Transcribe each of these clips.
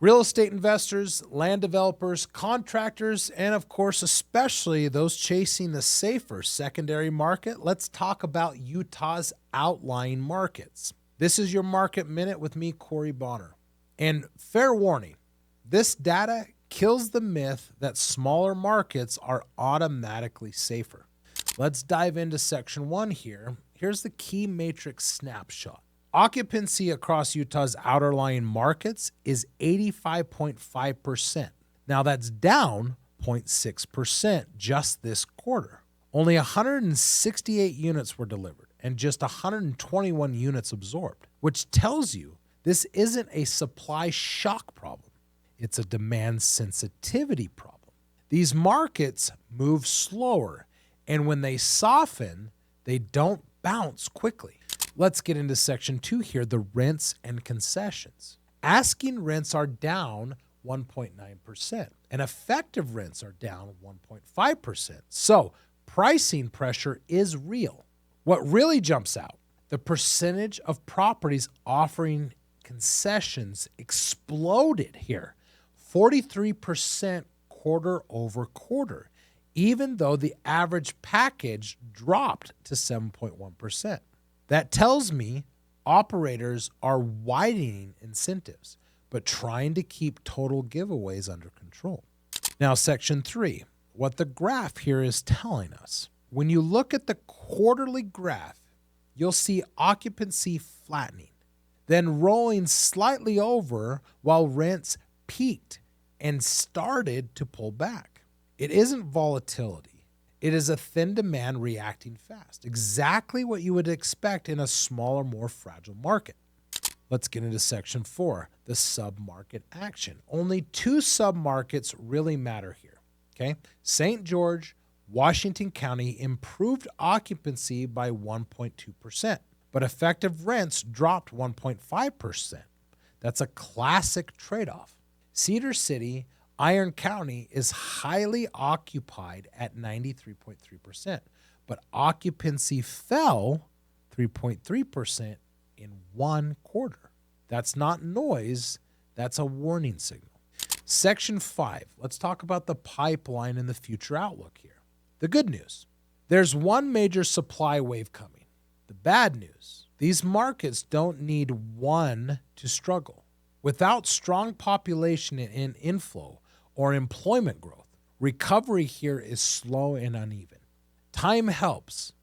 Real estate investors, land developers, contractors, and of course, especially those chasing the safer secondary market, let's talk about Utah's outlying markets. This is your Market Minute with me, Corey Bonner. And fair warning, this data kills the myth that smaller markets are automatically safer. Let's dive into section 1 here. Here's the key matrix snapshot. Occupancy across Utah's outerlying markets is 85.5%. Now that's down 0.6% just this quarter. Only 168 units were delivered and just 121 units absorbed, which tells you this isn't a supply shock problem. It's a demand sensitivity problem. These markets move slower, and when they soften, they don't bounce quickly. Let's get into section 2 here, the rents and concessions. Asking rents are down 1.9%, and effective rents are down 1.5%. So pricing pressure is real. What really jumps out, the percentage of properties offering concessions exploded here, 43% quarter over quarter, even though the average package dropped to 7.1%. That tells me operators are widening incentives, but trying to keep total giveaways under control. Now, section 3, what the graph here is telling us. When you look at the quarterly graph, you'll see occupancy flattening, then rolling slightly over while rents peaked and started to pull back. It isn't volatility. It is a thin demand reacting fast, exactly what you would expect in a smaller, more fragile market. Let's get into section 4, the submarket action. Only 2 submarkets really matter here, okay? St. George, Washington County improved occupancy by 1.2%, but effective rents dropped 1.5%. That's a classic trade-off. Cedar City, Iron County is highly occupied at 93.3%, but occupancy fell 3.3% in 1 quarter. That's not noise, that's a warning signal. Section 5, let's talk about the pipeline and the future outlook here. The good news, there's one major supply wave coming. The bad news, these markets don't need one to struggle. Without strong population and inflow, or employment growth, recovery here is slow and uneven. Time helps,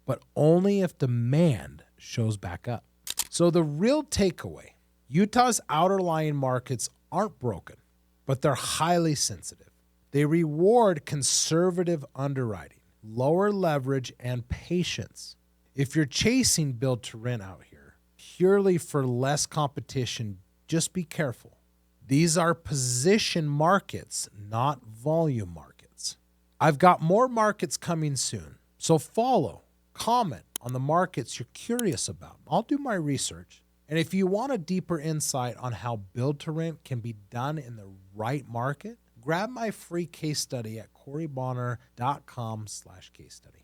but only if demand shows back up. So the real takeaway, Utah's outerlying markets aren't broken, but they're highly sensitive. They reward conservative underwriting, lower leverage, and patience. If you're chasing build to rent out here, purely for less competition, just be careful. These are position markets, not volume markets. I've got more markets coming soon, so follow, comment on the markets you're curious about. I'll do my research. And if you want a deeper insight on how build to rent can be done in the right market, grab my free case study at corybonner.com/case study.